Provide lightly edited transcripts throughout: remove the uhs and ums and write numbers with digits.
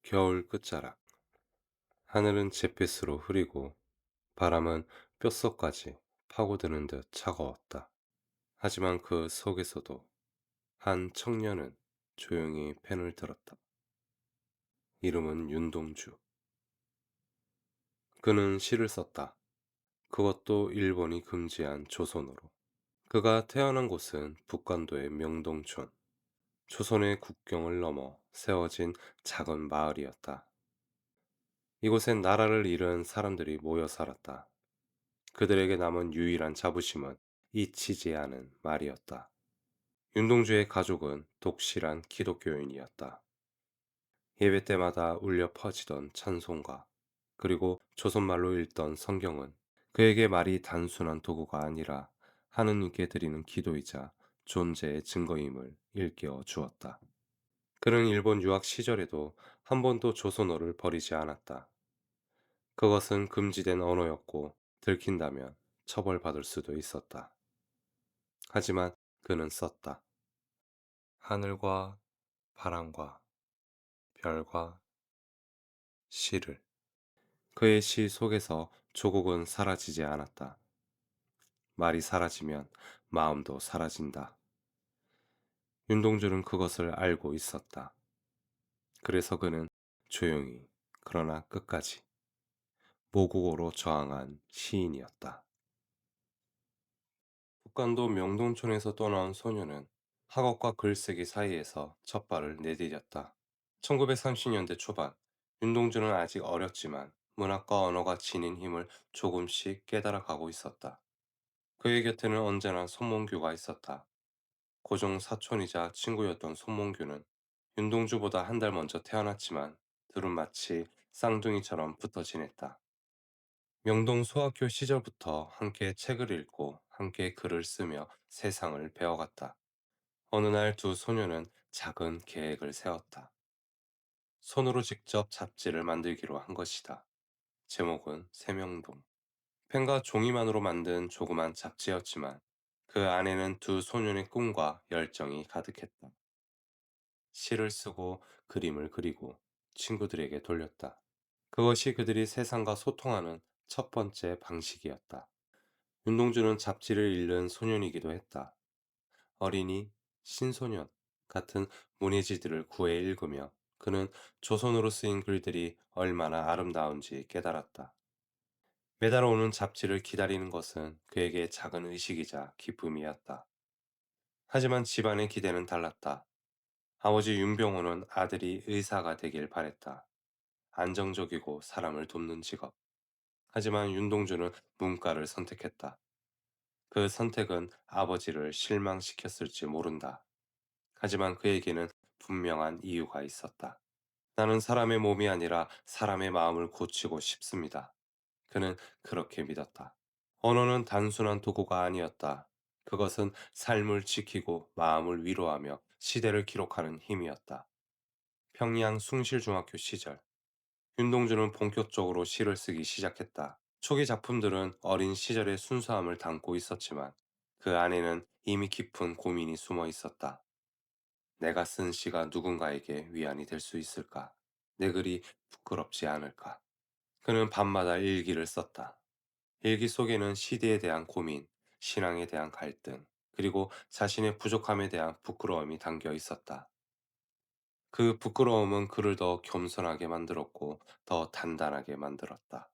겨울 끝자락. 하늘은 잿빛으로 흐리고 바람은 뼛속까지 파고드는 듯 차가웠다. 하지만 그 속에서도 한 청년은 조용히 펜을 들었다. 이름은 윤동주. 그는 시를 썼다. 그것도 일본이 금지한 조선어로. 그가 태어난 곳은 북간도의 명동촌. 조선의 국경을 넘어 세워진 작은 마을이었다. 이곳엔 나라를 잃은 사람들이 모여 살았다. 그들에게 남은 유일한 자부심은 잊히지 않은 말이었다. 윤동주의 가족은 독실한 기독교인이었다. 예배 때마다 울려 퍼지던 찬송가, 그리고 조선말로 읽던 성경은 그에게 말이 단순한 도구가 아니라 하느님께 드리는 기도이자 존재의 증거임을 일깨워 주었다. 그는 일본 유학 시절에도 한 번도 조선어를 버리지 않았다. 그것은 금지된 언어였고 들킨다면 처벌받을 수도 있었다. 하지만 그는 썼다. 하늘과 바람과 별과 시를. 그의 시 속에서 조국은 사라지지 않았다. 말이 사라지면 마음도 사라진다. 윤동주는 그것을 알고 있었다. 그래서 그는 조용히, 그러나 끝까지 모국어로 저항한 시인이었다. 북간도 명동촌에서 떠나온 소녀는 학업과 글쓰기 사이에서 첫 발을 내디뎠다. 1930년대 초반, 윤동주는 아직 어렸지만 문학과 언어가 지닌 힘을 조금씩 깨달아가고 있었다. 그의 곁에는 언제나 손몽규가 있었다. 고종 사촌이자 친구였던 손몽규는 윤동주보다 한 달 먼저 태어났지만 둘은 마치 쌍둥이처럼 붙어 지냈다. 명동 소학교 시절부터 함께 책을 읽고 함께 글을 쓰며 세상을 배워갔다. 어느 날 두 소녀는 작은 계획을 세웠다. 손으로 직접 잡지를 만들기로 한 것이다. 제목은 세명동. 펜과 종이만으로 만든 조그만 잡지였지만 그 안에는 두 소년의 꿈과 열정이 가득했다. 시를 쓰고 그림을 그리고 친구들에게 돌렸다. 그것이 그들이 세상과 소통하는 첫 번째 방식이었다. 윤동주는 잡지를 읽는 소년이기도 했다. 어린이, 신소년 같은 문예지들을 구해 읽으며 그는 조선어로 쓰인 글들이 얼마나 아름다운지 깨달았다. 매달 오는 잡지를 기다리는 것은 그에게 작은 의식이자 기쁨이었다. 하지만 집안의 기대는 달랐다. 아버지 윤병호는 아들이 의사가 되길 바랬다. 안정적이고 사람을 돕는 직업. 하지만 윤동주는 문과를 선택했다. 그 선택은 아버지를 실망시켰을지 모른다. 하지만 그에게는 분명한 이유가 있었다. 나는 사람의 몸이 아니라 사람의 마음을 고치고 싶습니다. 그는 그렇게 믿었다. 언어는 단순한 도구가 아니었다. 그것은 삶을 지키고 마음을 위로하며 시대를 기록하는 힘이었다. 평양 숭실중학교 시절, 윤동주는 본격적으로 시를 쓰기 시작했다. 초기 작품들은 어린 시절의 순수함을 담고 있었지만 그 안에는 이미 깊은 고민이 숨어 있었다. 내가 쓴 시가 누군가에게 위안이 될 수 있을까? 내 글이 부끄럽지 않을까? 그는 밤마다 일기를 썼다. 일기 속에는 시대에 대한 고민, 신앙에 대한 갈등, 그리고 자신의 부족함에 대한 부끄러움이 담겨 있었다. 그 부끄러움은 그를 더 겸손하게 만들었고 더 단단하게 만들었다.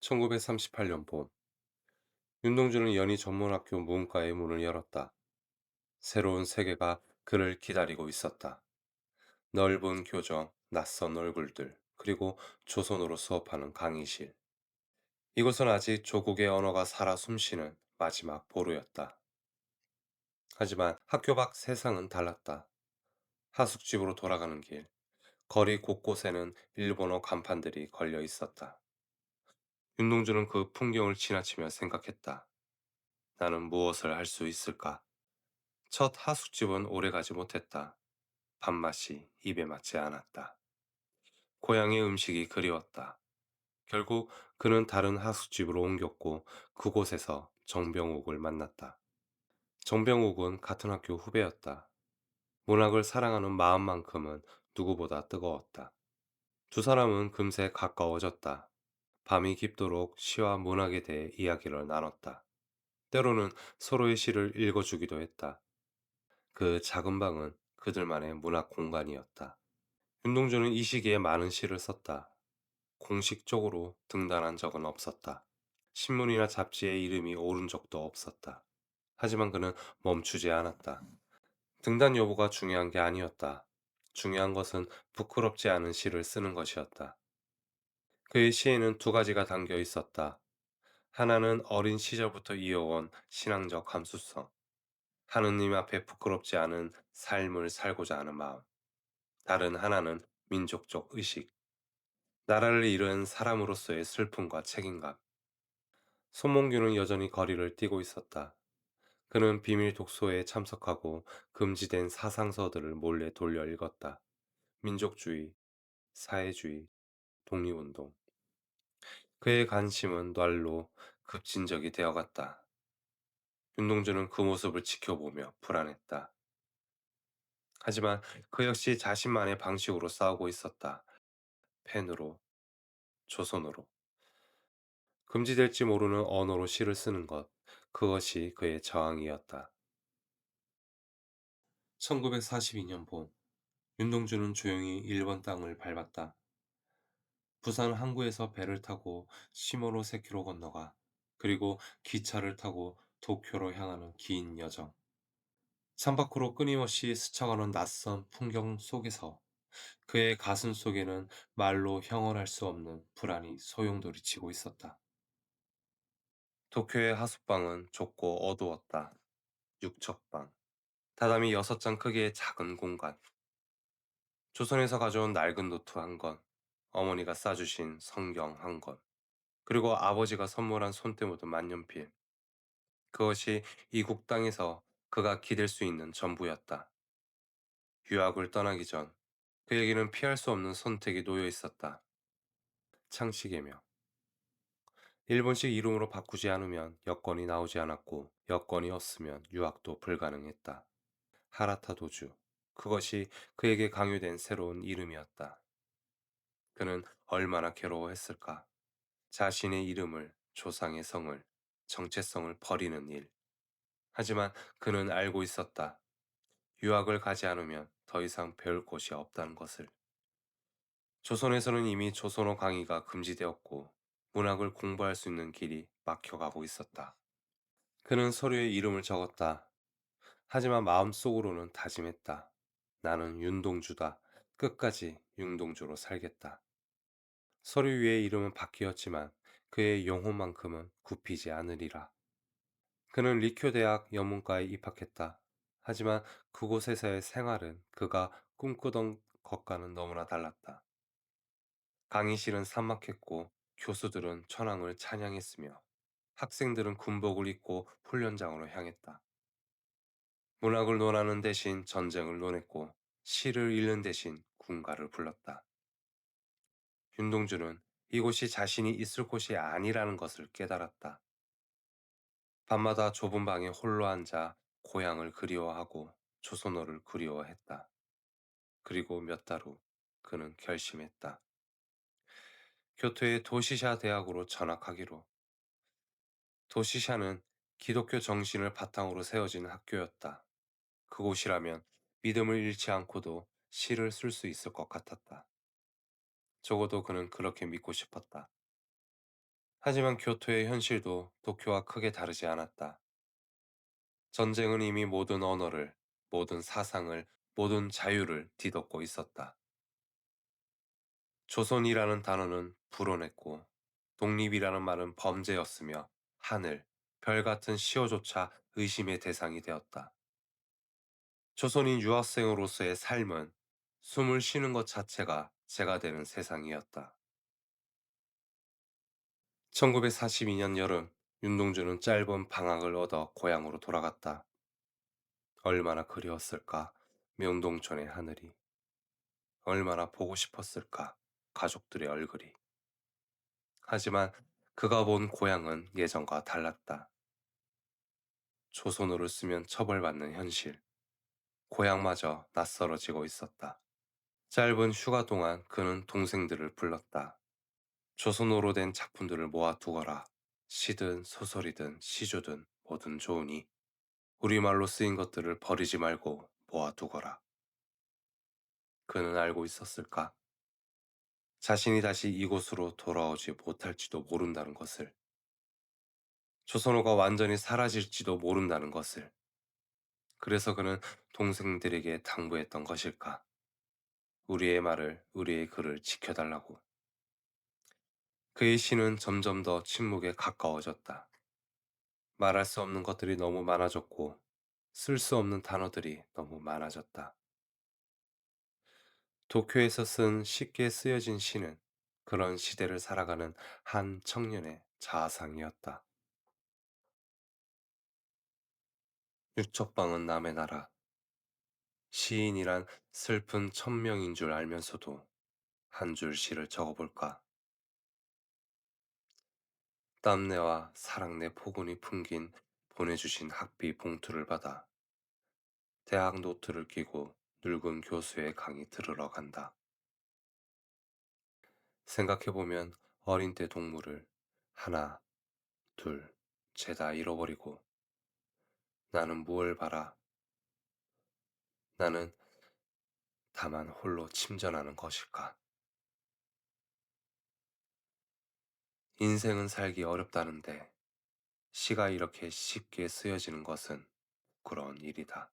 1938년 봄, 윤동주는 연희 전문학교 문과의 문을 열었다. 새로운 세계가 그를 기다리고 있었다. 넓은 교정, 낯선 얼굴들, 그리고 조선어로 수업하는 강의실. 이곳은 아직 조국의 언어가 살아 숨쉬는 마지막 보루였다. 하지만 학교 밖 세상은 달랐다. 하숙집으로 돌아가는 길, 거리 곳곳에는 일본어 간판들이 걸려 있었다. 윤동주는 그 풍경을 지나치며 생각했다. 나는 무엇을 할 수 있을까? 첫 하숙집은 오래가지 못했다. 밥맛이 입에 맞지 않았다. 고향의 음식이 그리웠다. 결국 그는 다른 하숙집으로 옮겼고 그곳에서 정병욱을 만났다. 정병욱은 같은 학교 후배였다. 문학을 사랑하는 마음만큼은 누구보다 뜨거웠다. 두 사람은 금세 가까워졌다. 밤이 깊도록 시와 문학에 대해 이야기를 나눴다. 때로는 서로의 시를 읽어주기도 했다. 그 작은 방은 그들만의 문학 공간이었다. 윤동주는 이 시기에 많은 시를 썼다. 공식적으로 등단한 적은 없었다. 신문이나 잡지에 이름이 오른 적도 없었다. 하지만 그는 멈추지 않았다. 등단 여부가 중요한 게 아니었다. 중요한 것은 부끄럽지 않은 시를 쓰는 것이었다. 그의 시에는 두 가지가 담겨 있었다. 하나는 어린 시절부터 이어온 신앙적 감수성, 하느님 앞에 부끄럽지 않은 삶을 살고자 하는 마음. 다른 하나는 민족적 의식, 나라를 잃은 사람으로서의 슬픔과 책임감. 손몽규는 여전히 거리를 뛰고 있었다. 그는 비밀 독서회에 참석하고 금지된 사상서들을 몰래 돌려 읽었다. 민족주의, 사회주의, 독립운동. 그의 관심은 널로 급진적이 되어갔다. 윤동주는 그 모습을 지켜보며 불안했다. 하지만 그 역시 자신만의 방식으로 싸우고 있었다. 펜으로, 조선어로. 금지될지 모르는 언어로 시를 쓰는 것. 그것이 그의 저항이었다. 1942년 봄, 윤동주는 조용히 일본 땅을 밟았다. 부산 항구에서 배를 타고 시모노세키로 건너가 그리고 기차를 타고 도쿄로 향하는 긴 여정. 창밖으로 끊임없이 스쳐가는 낯선 풍경 속에서 그의 가슴 속에는 말로 형언할 수 없는 불안이 소용돌이치고 있었다. 도쿄의 하숙방은 좁고 어두웠다. 육척방. 다다미 6장 크기의 작은 공간. 조선에서 가져온 낡은 노트 한 권, 어머니가 싸주신 성경 한 권, 그리고 아버지가 선물한 손때 묻은 만년필. 그것이 이국 땅에서 그가 기댈 수 있는 전부였다. 유학을 떠나기 전 그에게는 피할 수 없는 선택이 놓여 있었다. 창씨개명. 일본식 이름으로 바꾸지 않으면 여권이 나오지 않았고 여권이 없으면 유학도 불가능했다. 하라타 도주. 그것이 그에게 강요된 새로운 이름이었다. 그는 얼마나 괴로워했을까. 자신의 이름을, 조상의 성을, 정체성을 버리는 일. 하지만 그는 알고 있었다. 유학을 가지 않으면 더 이상 배울 곳이 없다는 것을. 조선에서는 이미 조선어 강의가 금지되었고 문학을 공부할 수 있는 길이 막혀가고 있었다. 그는 서류에 이름을 적었다. 하지만 마음속으로는 다짐했다. 나는 윤동주다. 끝까지 윤동주로 살겠다. 서류 위에 이름은 바뀌었지만 그의 영혼만큼은 굽히지 않으리라. 그는 리쿄대학 영문과에 입학했다. 하지만 그곳에서의 생활은 그가 꿈꾸던 것과는 너무나 달랐다. 강의실은 삭막했고 교수들은 천황을 찬양했으며 학생들은 군복을 입고 훈련장으로 향했다. 문학을 논하는 대신 전쟁을 논했고 시를 읽는 대신 군가를 불렀다. 윤동주는 이곳이 자신이 있을 곳이 아니라는 것을 깨달았다. 밤마다 좁은 방에 홀로 앉아 고향을 그리워하고 조선어를 그리워했다. 그리고 몇 달 후 그는 결심했다. 교토의 도시샤 대학으로 전학하기로. 도시샤는 기독교 정신을 바탕으로 세워진 학교였다. 그곳이라면 믿음을 잃지 않고도 시를 쓸 수 있을 것 같았다. 적어도 그는 그렇게 믿고 싶었다. 하지만 교토의 현실도 도쿄와 크게 다르지 않았다. 전쟁은 이미 모든 언어를, 모든 사상을, 모든 자유를 뒤덮고 있었다. 조선이라는 단어는 불어냈고 독립이라는 말은 범죄였으며 하늘, 별 같은 시호조차 의심의 대상이 되었다. 조선인 유학생으로서의 삶은 숨을 쉬는 것 자체가 죄가 되는 세상이었다. 1942년 여름, 윤동주는 짧은 방학을 얻어 고향으로 돌아갔다. 얼마나 그리웠을까, 명동촌의 하늘이. 얼마나 보고 싶었을까, 가족들의 얼굴이. 하지만 그가 본 고향은 예전과 달랐다. 조선어를 쓰면 처벌받는 현실. 고향마저 낯설어지고 있었다. 짧은 휴가 동안 그는 동생들을 불렀다. 조선어로 된 작품들을 모아두거라. 시든 소설이든 시조든 뭐든 좋으니 우리말로 쓰인 것들을 버리지 말고 모아두거라. 그는 알고 있었을까? 자신이 다시 이곳으로 돌아오지 못할지도 모른다는 것을, 조선어가 완전히 사라질지도 모른다는 것을. 그래서 그는 동생들에게 당부했던 것일까? 우리의 말을, 우리의 글을 지켜달라고. 그의 시는 점점 더 침묵에 가까워졌다. 말할 수 없는 것들이 너무 많아졌고, 쓸 수 없는 단어들이 너무 많아졌다. 도쿄에서 쓴 쉽게 쓰여진 시는 그런 시대를 살아가는 한 청년의 자아상이었다. 육척방은 남의 나라. 시인이란 슬픈 천명인 줄 알면서도 한 줄 시를 적어볼까? 땀내와 사랑내 포근히 풍긴 보내주신 학비 봉투를 받아 대학 노트를 끼고 늙은 교수의 강의 들으러 간다. 생각해보면 어린 때 동물을 하나, 둘, 죄다 잃어버리고 나는 무얼 바라? 나는 다만 홀로 침전하는 것일까? 인생은 살기 어렵다는데 시가 이렇게 쉽게 쓰여지는 것은 부끄러운 일이다.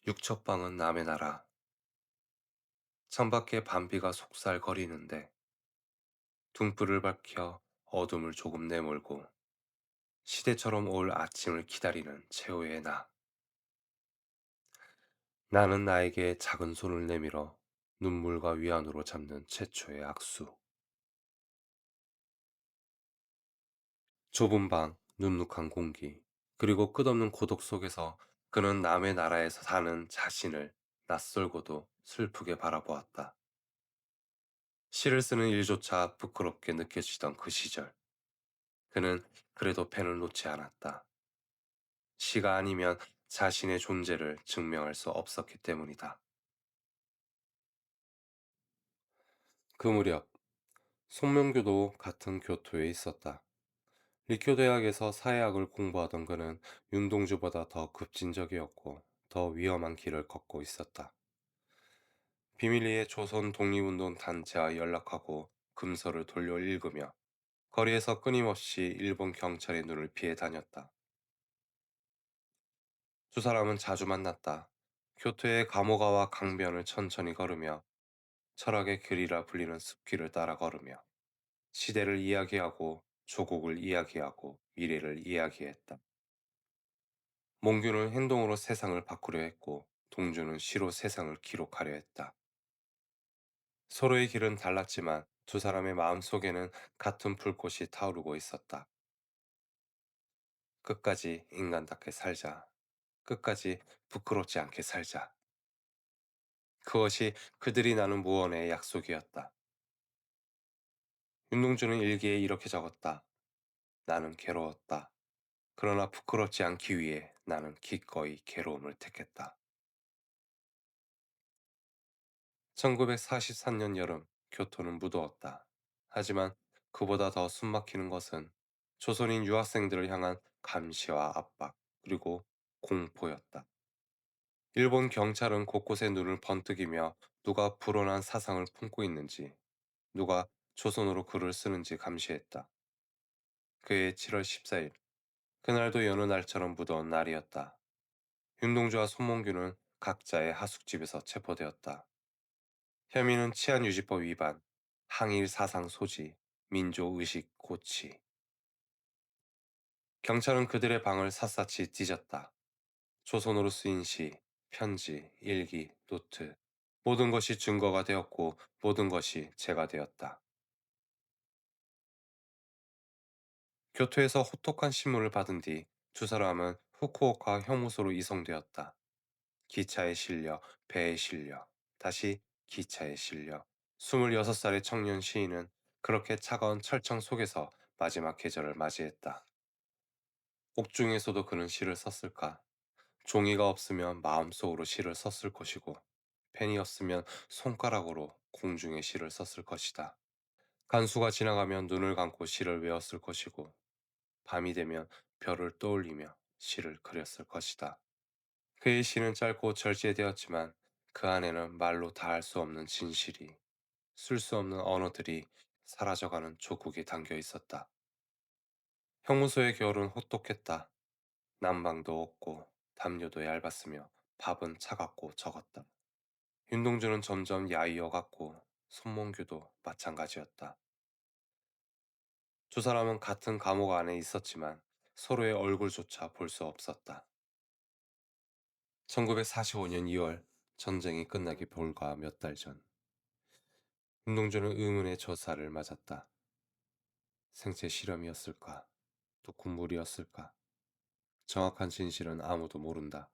육척방은 남의 나라. 창밖에 밤비가 속살거리는데 등불을 밝혀 어둠을 조금 내몰고 시대처럼 올 아침을 기다리는 최후의 나. 나는 나에게 작은 손을 내밀어 눈물과 위안으로 잡는 최초의 악수. 좁은 방, 눅눅한 공기, 그리고 끝없는 고독 속에서 그는 남의 나라에서 사는 자신을 낯설고도 슬프게 바라보았다. 시를 쓰는 일조차 부끄럽게 느껴지던 그 시절, 그는 그래도 펜을 놓지 않았다. 시가 아니면 자신의 존재를 증명할 수 없었기 때문이다. 그 무렵, 송명교도 같은 교토에 있었다. 리쿄 대학에서 사회학을 공부하던 그는 윤동주보다 더 급진적이었고 더 위험한 길을 걷고 있었다. 비밀리에 조선 독립운동 단체와 연락하고 금서를 돌려 읽으며 거리에서 끊임없이 일본 경찰의 눈을 피해 다녔다. 두 사람은 자주 만났다. 교토의 가모가와 강변을 천천히 걸으며 철학의 길이라 불리는 숲길을 따라 걸으며 시대를 이야기하고 조국을 이야기하고 미래를 이야기했다. 몽규는 행동으로 세상을 바꾸려 했고 동주는 시로 세상을 기록하려 했다. 서로의 길은 달랐지만 두 사람의 마음속에는 같은 불꽃이 타오르고 있었다. 끝까지 인간답게 살자. 끝까지 부끄럽지 않게 살자. 그것이 그들이 나눈 무언의 약속이었다. 윤동주는 일기에 이렇게 적었다. 나는 괴로웠다. 그러나 부끄럽지 않기 위해 나는 기꺼이 괴로움을 택했다. 1943년 여름, 교토는 무더웠다. 하지만 그보다 더 숨막히는 것은 조선인 유학생들을 향한 감시와 압박, 그리고 공포였다. 일본 경찰은 곳곳에 눈을 번뜩이며 누가 불온한 사상을 품고 있는지, 누가 조선어로 글을 쓰는지 감시했다. 그해 7월 14일, 그날도 여느 날처럼 무더운 날이었다. 윤동주와 손몽규는 각자의 하숙집에서 체포되었다. 혐의는 치안유지법 위반, 항일 사상 소지, 민족의식 고취. 경찰은 그들의 방을 샅샅이 뒤졌다. 조선어로 쓰인 시, 편지, 일기, 노트. 모든 것이 증거가 되었고 모든 것이 죄가 되었다. 교토에서 호톡한 신문을 받은 뒤 두 사람은 후쿠오카 형무소로 이송되었다. 기차에 실려 배에 실려 다시 기차에 실려 26살의 청년 시인은 그렇게 차가운 철청 속에서 마지막 계절을 맞이했다. 옥중에서도 그는 시를 썼을까? 종이가 없으면 마음속으로 시를 썼을 것이고, 펜이었으면 손가락으로 공중에 시를 썼을 것이다. 간수가 지나가면 눈을 감고 시를 외웠을 것이고, 밤이 되면 별을 떠올리며 시를 그렸을 것이다. 그의 시는 짧고 절제되었지만 그 안에는 말로 다할 수 없는 진실이, 쓸 수 없는 언어들이 사라져가는 조국에 담겨 있었다. 형무소의 겨울은 혹독했다. 난방도 없고 담요도 얇았으며 밥은 차갑고 적었다. 윤동주는 점점 야위어 갔고 손몽규도 마찬가지였다. 두 사람은 같은 감옥 안에 있었지만 서로의 얼굴조차 볼 수 없었다. 1945년 2월, 전쟁이 끝나기 불과 몇 달 전, 윤동주는 의문의 저사를 맞았다. 생체 실험이었을까? 또 군물이었을까? 정확한 진실은 아무도 모른다.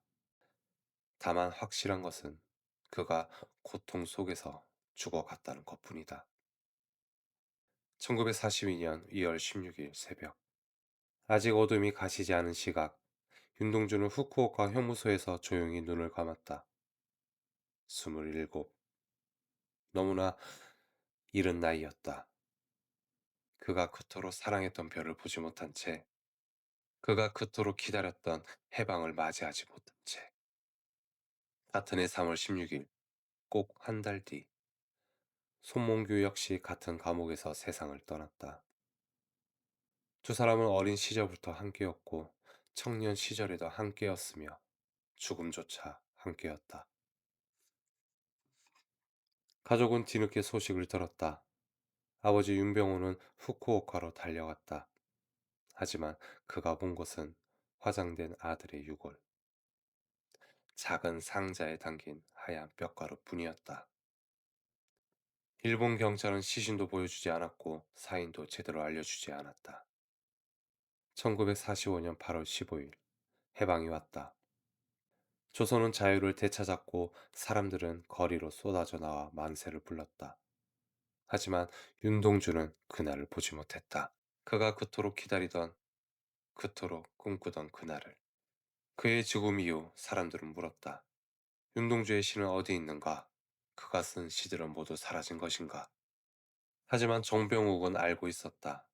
다만 확실한 것은 그가 고통 속에서 죽어갔다는 것뿐이다. 1942년 2월 16일 새벽, 아직 어둠이 가시지 않은 시각, 윤동주는 후쿠오카 형무소에서 조용히 눈을 감았다. 27. 너무나 이른 나이였다. 그가 그토록 사랑했던 별을 보지 못한 채, 그가 그토록 기다렸던 해방을 맞이하지 못한 채, 같은 해 3월 16일, 꼭 한 달 뒤, 손몽규 역시 같은 감옥에서 세상을 떠났다. 두 사람은 어린 시절부터 함께였고 청년 시절에도 함께였으며 죽음조차 함께였다. 가족은 뒤늦게 소식을 들었다. 아버지 윤병호는 후쿠오카로 달려갔다. 하지만 그가 본 것은 화장된 아들의 유골, 작은 상자에 담긴 하얀 뼈가루 뿐이었다. 일본 경찰은 시신도 보여주지 않았고 사인도 제대로 알려주지 않았다. 1945년 8월 15일, 해방이 왔다. 조선은 자유를 되찾았고 사람들은 거리로 쏟아져 나와 만세를 불렀다. 하지만 윤동주는 그날을 보지 못했다. 그가 그토록 기다리던, 그토록 꿈꾸던 그날을. 그의 죽음 이후 사람들은 물었다. 윤동주의 시는 어디 있는가? 그가 쓴 시들은 모두 사라진 것인가? 하지만 정병욱은 알고 있었다.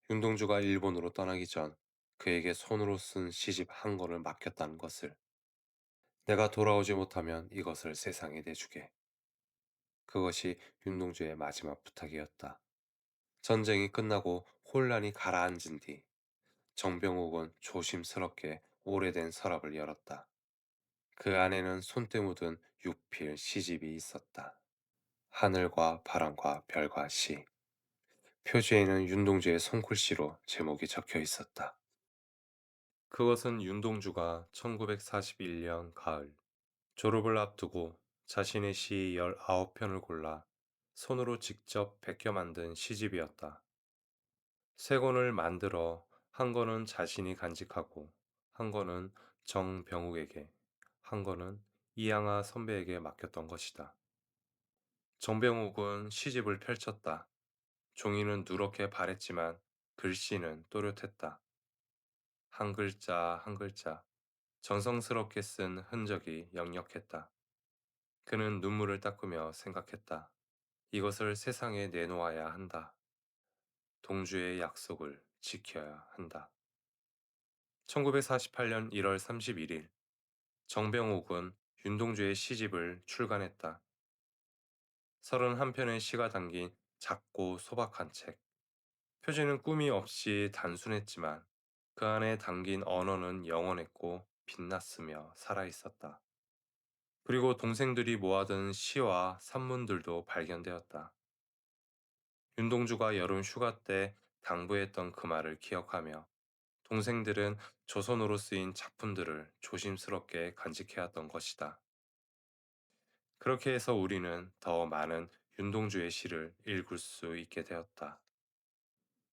윤동주가 일본으로 떠나기 전 그에게 손으로 쓴 시집 한 권을 맡겼다는 것을. 내가 돌아오지 못하면 이것을 세상에 내주게. 그것이 윤동주의 마지막 부탁이었다. 전쟁이 끝나고 혼란이 가라앉은 뒤 정병욱은 조심스럽게 오래된 서랍을 열었다. 그 안에는 손때 묻은 육필 시집이 있었다. 하늘과 바람과 별과 시. 표지에는 윤동주의 손글씨로 제목이 적혀 있었다. 그것은 윤동주가 1941년 가을 졸업을 앞두고 자신의 시 19편을 골라 손으로 직접 베껴 만든 시집이었다. 세 권을 만들어 한 권은 자신이 간직하고 한 권은 정병욱에게, 한 권은 이양하 선배에게 맡겼던 것이다. 정병욱은 시집을 펼쳤다. 종이는 누렇게 바랬지만 글씨는 또렷했다. 한 글자 한 글자 정성스럽게 쓴 흔적이 역력했다. 그는 눈물을 닦으며 생각했다. 이것을 세상에 내놓아야 한다. 동주의 약속을 지켜야 한다. 1948년 1월 31일, 정병옥은 윤동주의 시집을 출간했다. 31편의 시가 담긴 작고 소박한 책. 표지는 꾸미 없이 단순했지만 그 안에 담긴 언어는 영원했고 빛났으며 살아있었다. 그리고 동생들이 모아둔 시와 산문들도 발견되었다. 윤동주가 여름 휴가 때 당부했던 그 말을 기억하며 동생들은 조선어로 쓰인 작품들을 조심스럽게 간직해왔던 것이다. 그렇게 해서 우리는 더 많은 윤동주의 시를 읽을 수 있게 되었다.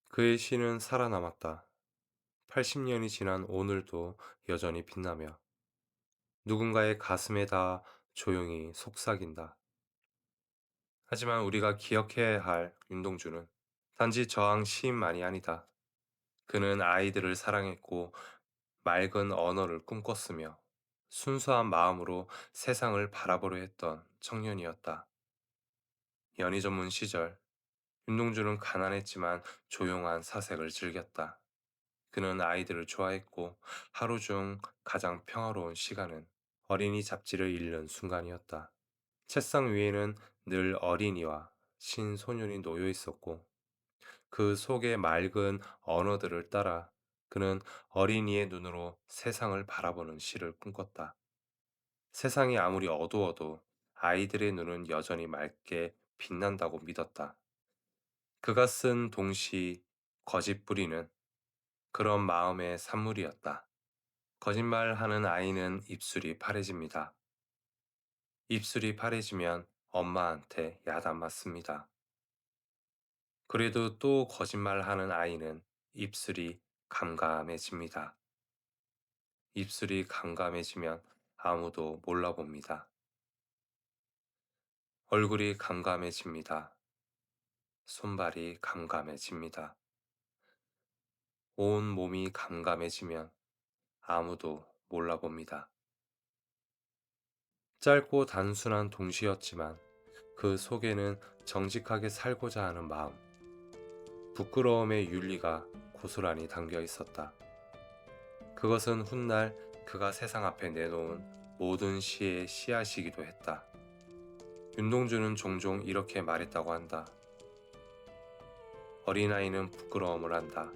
그의 시는 살아남았다. 80년이 지난 오늘도 여전히 빛나며 누군가의 가슴에 닿아 조용히 속삭인다. 하지만 우리가 기억해야 할 윤동주는 단지 저항 시인만이 아니다. 그는 아이들을 사랑했고 맑은 언어를 꿈꿨으며 순수한 마음으로 세상을 바라보려 했던 청년이었다. 연희 전문 시절, 윤동주는 가난했지만 조용한 사색을 즐겼다. 그는 아이들을 좋아했고 하루 중 가장 평화로운 시간은 어린이 잡지를 읽는 순간이었다. 책상 위에는 늘 어린이와 신소년이 놓여 있었고 그 속의 맑은 언어들을 따라 그는 어린이의 눈으로 세상을 바라보는 시를 꿈꿨다. 세상이 아무리 어두워도 아이들의 눈은 여전히 맑게 빛난다고 믿었다. 그가 쓴 동시 거짓부리는 그런 마음의 산물이었다. 거짓말하는 아이는 입술이 파래집니다. 입술이 파래지면 엄마한테 야단 맞습니다. 그래도 또 거짓말하는 아이는 입술이 감감해집니다. 입술이 감감해지면 아무도 몰라봅니다. 얼굴이 감감해집니다. 손발이 감감해집니다. 온 몸이 감감해지면 아무도 몰라봅니다. 짧고 단순한 동시였지만 그 속에는 정직하게 살고자 하는 마음, 부끄러움의 윤리가 고스란히 담겨 있었다. 그것은 훗날 그가 세상 앞에 내놓은 모든 시의 씨앗이기도 했다. 윤동주는 종종 이렇게 말했다고 한다. 어린아이는 부끄러움을 한다.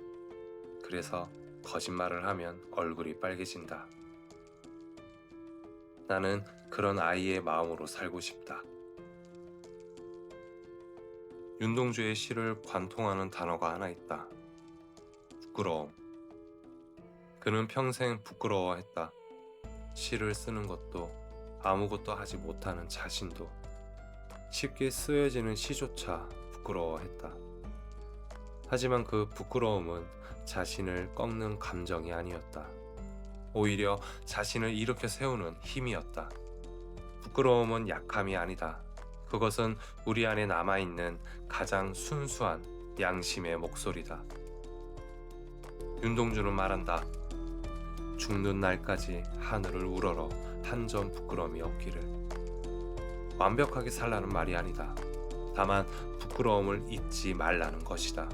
그래서 거짓말을 하면 얼굴이 빨개진다. 나는 그런 아이의 마음으로 살고 싶다. 윤동주의 시를 관통하는 단어가 하나 있다. 부끄러움. 그는 평생 부끄러워했다. 시를 쓰는 것도 아무것도 하지 못하는 자신도 쉽게 쓰여지는 시조차 부끄러워했다. 하지만 그 부끄러움은 자신을 꺾는 감정이 아니었다. 오히려 자신을 일으켜 세우는 힘이었다. 부끄러움은 약함이 아니다. 그것은 우리 안에 남아있는 가장 순수한 양심의 목소리다. 윤동주는 말한다. 죽는 날까지 하늘을 우러러 한 점 부끄러움이 없기를. 완벽하게 살라는 말이 아니다. 다만 부끄러움을 잊지 말라는 것이다.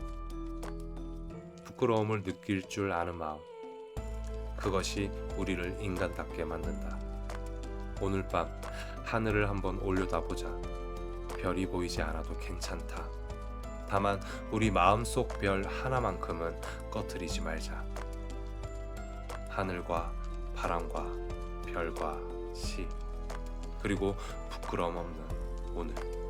부끄러움을 느낄 줄 아는 마음. 그것이 우리를 인간답게 만든다. 오늘 밤 하늘을 한번 올려다보자. 별이 보이지 않아도 괜찮다. 다만 우리 마음속 별 하나만큼은 꺼트리지 말자. 하늘과 바람과 별과 시, 그리고 부끄러움 없는 오늘.